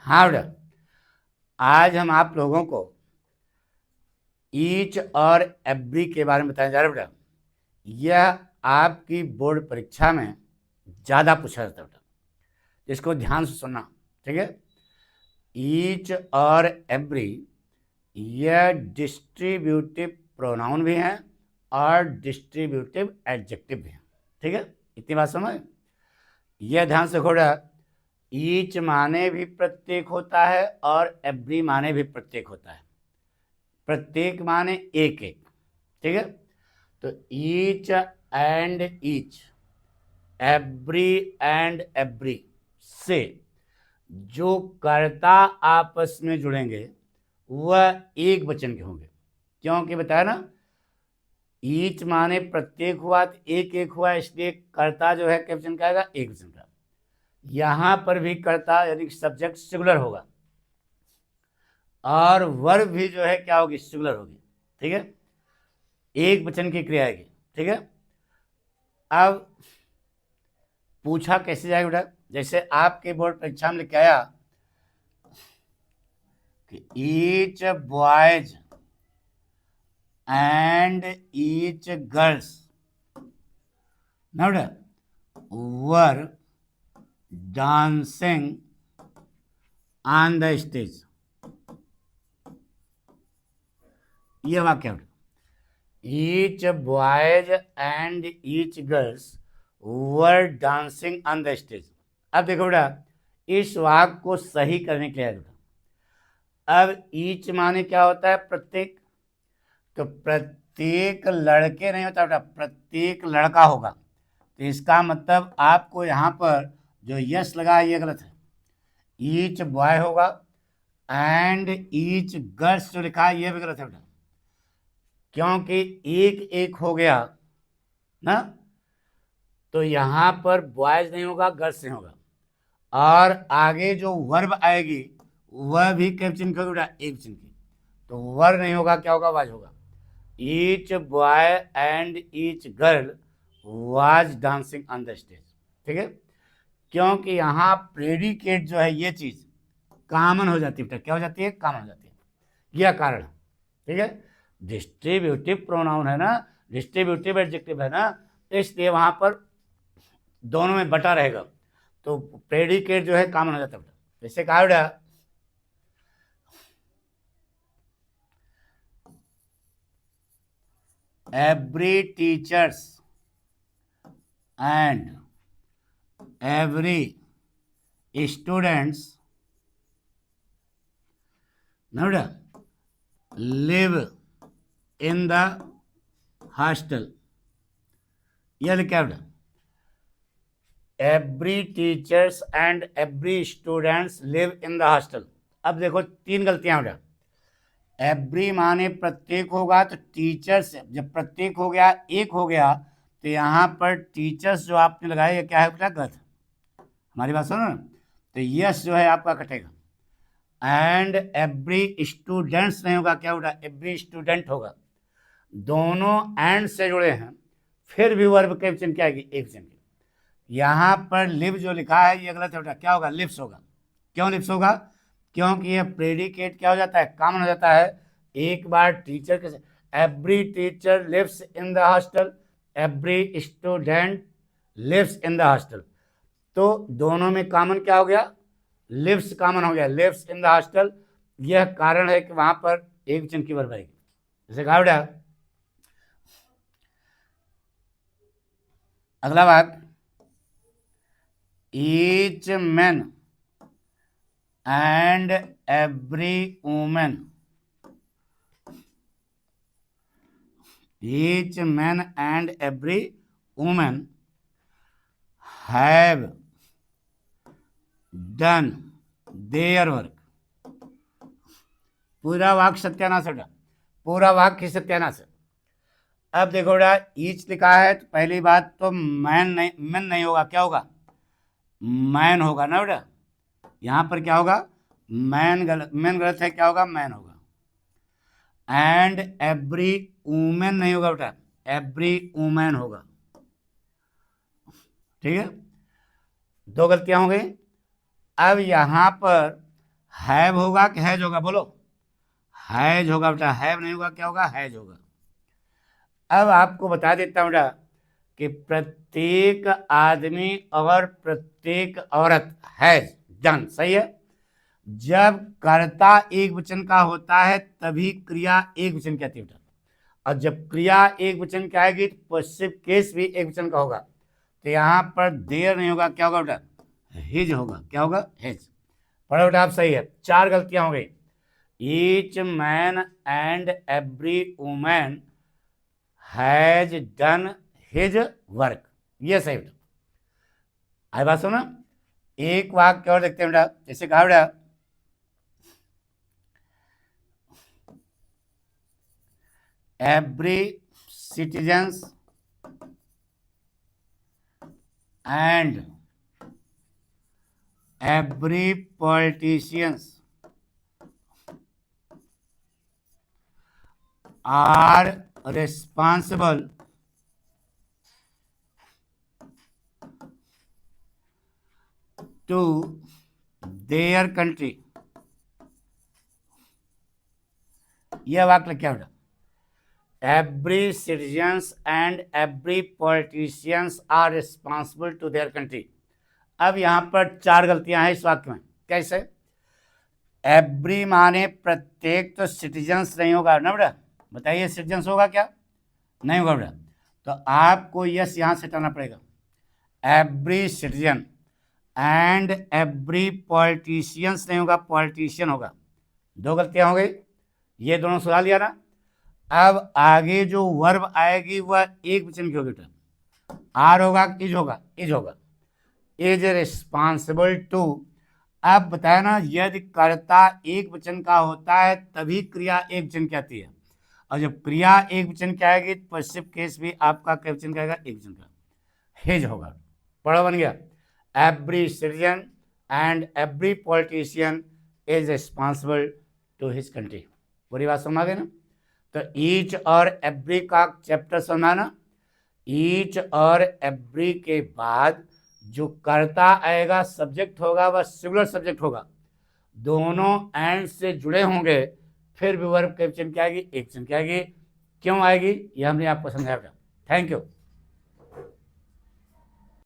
हाँ बेटा, आज हम आप लोगों को ईच और एवरी के बारे में बताने जा रहे हैं बेटा। यह आपकी बोर्ड परीक्षा में ज़्यादा पूछा जाता है बेटा, इसको ध्यान से सुनना, ठीक है। ईच और एवरी यह डिस्ट्रीब्यूटिव प्रोनाउन भी हैं और डिस्ट्रीब्यूटिव एडजेक्टिव भी हैं, ठीक है। इतनी बात समझ। यह ध्यान से खोड़ा, ईच माने भी प्रत्येक होता है और एवरी माने भी प्रत्येक होता है। प्रत्येक माने एक एक, ठीक है। तो each and each, every and every से जो कर्ता आपस में जुड़ेंगे वह एक वचन के होंगे, क्योंकि बताया ना ईच माने प्रत्येक हुआ तो एक एक हुआ, इसलिए कर्ता जो है क्या वचन का आएगा, एक वचन का। यहां पर भी कर्ता यानी सब्जेक्ट सिंगुलर होगा और वर्ब भी जो है क्या होगी, सिंगुलर होगी, ठीक है। एक वचन की क्रिया आएगी, ठीक है। अब पूछा कैसे जाएगा बेटा, जैसे आपके बोर्ड परीक्षा में लिख के आया कि each boys and each girls ना बेटा वर डांसिंग ऑन द स्टेज। ये वाक्य बेटा, each boys and each girls were dancing on the stage. अब देखो बेटा, इस वाक्य को सही करने के लिए बेटा, अब ईच माने क्या होता है, प्रत्येक। तो प्रत्येक लड़के नहीं होता बेटा, प्रत्येक लड़का होगा। तो इसका मतलब आपको यहाँ पर जो यस लगा है ये गलत है, ईच बॉय होगा एंड ईच गर्ल्स जो लिखा है ये भी गलत है बेटा, क्योंकि एक एक हो गया ना, तो यहाँ पर बॉयज नहीं होगा, गर्ल्स नहीं होगा। और आगे जो वर्ब आएगी वह भी क्या चिन्ह की होगी बेटा, एक चिन्ह की। तो वर्ब नहीं होगा, क्या होगा, वाज होगा। Each boy and each girl was dancing on the stage, ठीक है। क्योंकि यहाँ प्रेडिकेट जो है ये चीज कॉमन हो जाती है बेटा, क्या हो जाती है, कॉमन हो जाती है, यह कारण है, ठीक है। डिस्ट्रीब्यूटिव प्रोनाउन है ना, डिस्ट्रीब्यूटिव एडजेक्टिव है ना, इसलिए वहां पर दोनों में बटा रहेगा, तो प्रेडिकेट जो है कॉमन हो जाता है बेटा। जैसे कहा बेटा, every teachers and every students ना लिव इन द हॉस्टल। यह क्या बेटा, every teachers and every students live in the hostel. अब देखो तीन गलतियां बेटा, एवरी माने प्रत्येक होगा तो टीचर्स, जब प्रत्येक हो गया एक हो गया तो यहाँ पर टीचर्स जो आपने लगाया ये क्या है बेटा, गलत है। हमारी बात सुनो ना, तो यस जो है आपका कटेगा। एंड एवरी स्टूडेंट्स नहीं होगा, क्या बेटा, एवरी स्टूडेंट होगा। दोनों एंड से जुड़े हैं, फिर भी वर्ब के वचन क्या आएगी, एक वचन की। यहाँ पर लिव जो लिखा है ये गलत है बेटा, क्या होगा, लिव्स होगा। क्यों लिव्स होगा, क्योंकि ये प्रेडिकेट क्या हो जाता है, कॉमन हो जाता है। एक बार टीचर के, every teacher lives in the hostel, every student lives in the hostel, तो दोनों में कॉमन क्या हो गया, लिव्स कॉमन हो गया, लिव्स इन द हॉस्टल। यह कारण है कि वहां पर एक वचन की वर्ब आएगी। जैसे कहा बेटा, अगला बात, each man and every women, each man and every woman have done their work। पूरा वाक्य सत्यानाश है, पूरा वाक्य सत्यानाश है। अब देखो बेटा, ईच लिखा है तो पहली बात तो मैन नहीं, मैन नहीं होगा, क्या होगा, मैन होगा ना बेटा। यहां पर क्या होगा, मैन गलत, मैन गलत है, क्या होगा, मैन होगा। एंड एवरी वुमेन नहीं होगा बेटा, एवरी वुमेन होगा, ठीक है। दो गलतियां हो गई। अब यहां पर हैव होगा कि हैज होगा, बोलो। हैज होगा बेटा, हैव नहीं होगा, क्या होगा, हैज होगा। अब आपको बता देता हूँ बेटा कि प्रत्येक आदमी और प्रत्येक औरत हैज डन, सही है। जब कर्ता एक वचन का होता है तभी क्रिया एक वचन की आती है बेटा, और जब क्रिया एक वचन की आएगी तो पॉजिटिव केस भी एक वचन का होगा। तो यहाँ पर देर नहीं होगा, क्या होगा बेटा, हिज होगा, क्या होगा, हिज। पढ़ो बेटा आप, सही है। 4 गलतियां हो गई। Each man and every women has done his work, ये सही बेटा। आई बात सुनो। एक वाक्य और देखते हैं बेटा, जैसे कहा बेटा, every citizens and every politicians are responsible to their country। यह वाक्य क्या बेटा, every citizens and every politicians are responsible to their country. अब यहाँ पर 4 गलतियां हैं इस वाक्य में। कैसे, एवरी माने प्रत्येक, तो सिटीजन्स नहीं होगा ना बेटा, बताइए सिटीजन्स होगा क्या, नहीं होगा बेटा। तो आपको यस यहाँ से हटाना पड़ेगा। Every citizen and every politicians नहीं होगा, पॉलिटिशियन होगा। 2 गलतियां हो गई, ये दोनों सुधार लिया ना। अब आगे जो वर्ब आएगी वह एक वचन की होगी बेटा, आर होगा, इज होगा, इज होगा, इज रिस्पॉन्सिबल टू। अब बताया ना, यदि कर्ता एक वचन का होता है तभी क्रिया एक वचन की आती है, और जब क्रिया एक वचन की आएगी तो पश्चिम केस भी आपका क्या वचन का आएगा, एक वचन का, हिज होगा। पढ़ो, बन गया। Every citizen and every politician is responsible to his country. पूरी बात समझ आ गई ना। तो ईच और एवरी का चैप्टर समझाना। ईच और एवरी के बाद जो कर्ता आएगा, सब्जेक्ट होगा, वह सिंगुलर सब्जेक्ट होगा, दोनों एंड से जुड़े होंगे, फिर भी वर्ब के वचन क्या आएगी, एक वचन क्या आएगी। क्यों आएगी ये हमने आपको समझाया। Thank you.